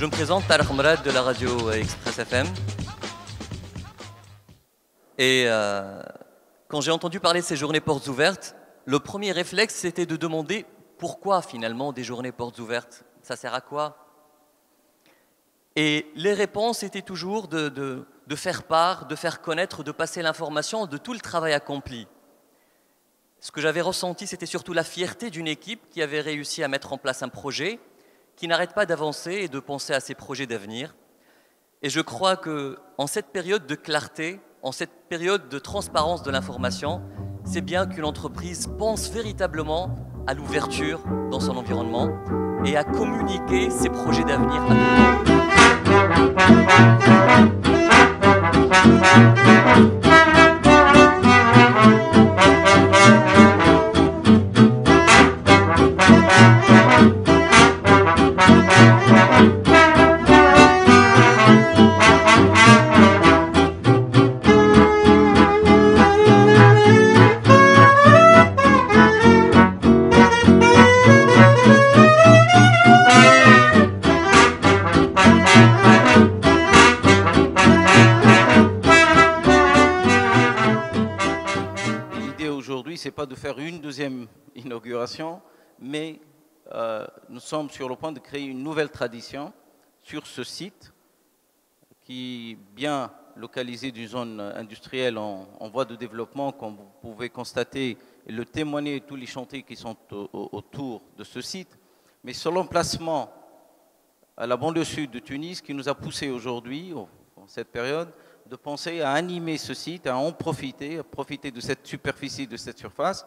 Je me présente, Tarek Mrad de la radio Express FM. Et quand j'ai entendu parler de ces journées portes ouvertes, le premier réflexe c'était de demander pourquoi finalement des journées portes ouvertes? Ça sert à quoi? Et les réponses étaient toujours de faire part, de faire connaître, de passer l'information de tout le travail accompli. Ce que j'avais ressenti, c'était surtout la fierté d'une équipe qui avait réussi à mettre en place un projet, qui n'arrête pas d'avancer et de penser à ses projets d'avenir. Et je crois qu'en cette période de clarté, en cette période de transparence de l'information, c'est bien qu'une entreprise pense véritablement à l'ouverture dans son environnement et à communiquer ses projets d'avenir à tout le monde. C'est pas de faire une deuxième inauguration, mais nous sommes sur le point de créer une nouvelle tradition sur ce site qui est bien localisé d'une zone industrielle en voie de développement, comme vous pouvez constater et le témoigner tous les chantiers qui sont autour de ce site. Mais sur l'emplacement à la banlieue sud de Tunis qui nous a poussé aujourd'hui, en cette période, de penser à animer ce site, à en profiter, à profiter de cette superficie, de cette surface,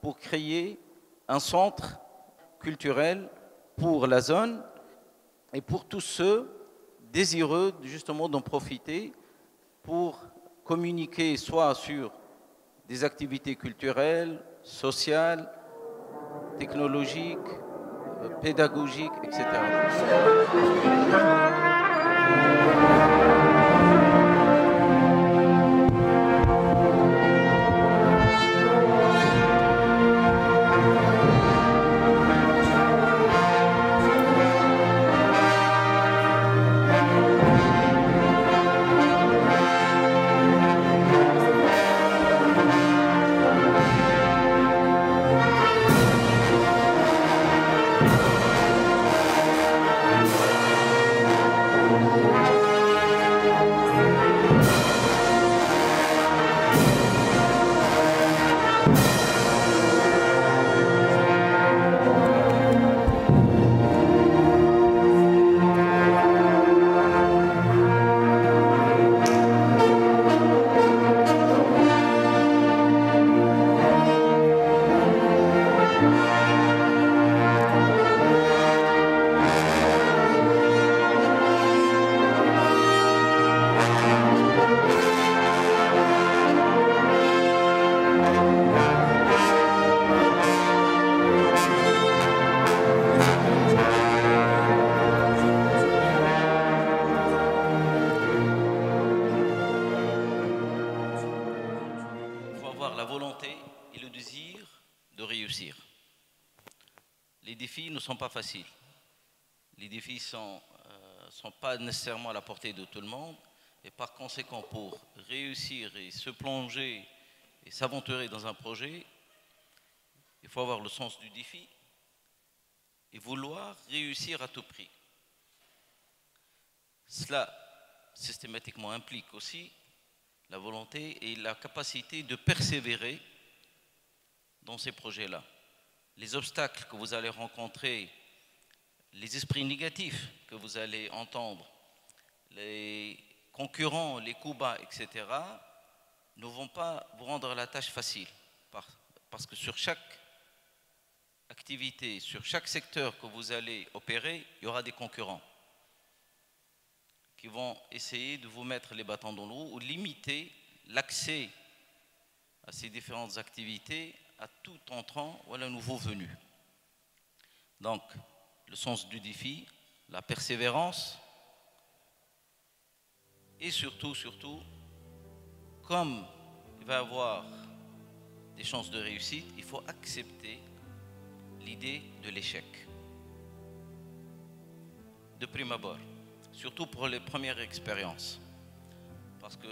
pour créer un centre culturel pour la zone et pour tous ceux désireux justement d'en profiter pour communiquer soit sur des activités culturelles, sociales, technologiques, pédagogiques, etc. Les défis ne sont pas faciles. Les défis sont pas nécessairement à la portée de tout le monde. Et par conséquent, pour réussir et se plonger et s'aventurer dans un projet, il faut avoir le sens du défi et vouloir réussir à tout prix. Cela, systématiquement, implique aussi la volonté et la capacité de persévérer dans ces projets-là. Les obstacles que vous allez rencontrer, les esprits négatifs que vous allez entendre, les concurrents, les coups bas, etc., ne vont pas vous rendre la tâche facile. Parce que sur chaque activité, sur chaque secteur que vous allez opérer, il y aura des concurrents qui vont essayer de vous mettre les bâtons dans le roues ou limiter l'accès à ces différentes activités à tout entrant ou à un nouveau venu. Donc, le sens du défi, la persévérance et surtout, comme il va y avoir des chances de réussite, il faut accepter l'idée de l'échec. de prime abord, surtout pour les premières expériences. Parce que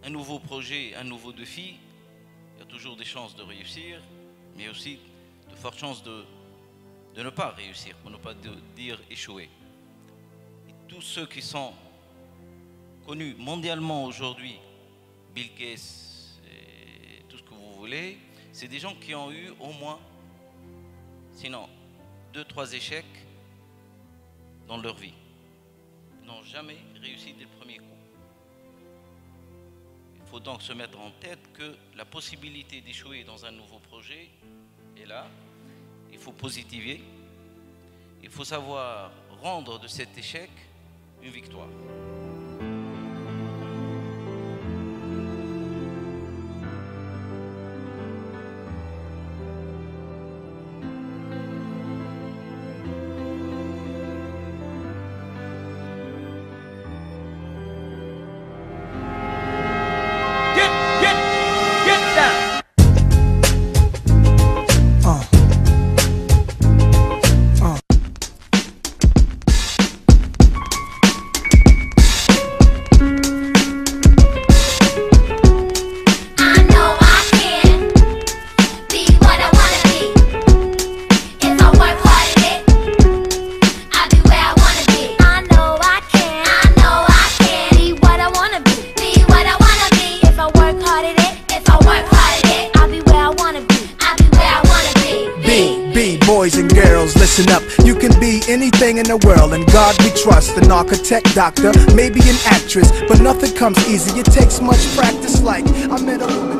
un nouveau projet, un nouveau défi, il y a toujours des chances de réussir, mais aussi de fortes chances de ne pas réussir, pour ne pas dire échouer. Et tous ceux qui sont connus mondialement aujourd'hui, Bill Gates et tout ce que vous voulez, c'est des gens qui ont eu au moins, sinon 2-3 échecs dans leur vie. Ils n'ont jamais réussi dès le premier coup. Il faut donc se mettre en tête que la possibilité d'échouer dans un nouveau projet est là. Il faut positiver. Il faut savoir rendre de cet échec une victoire. Boys and girls, listen up. You can be anything in the world, and God we trust. An architect, doctor, maybe an actress, but nothing comes easy. It takes much practice. Like I met a woman.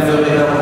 vous aurez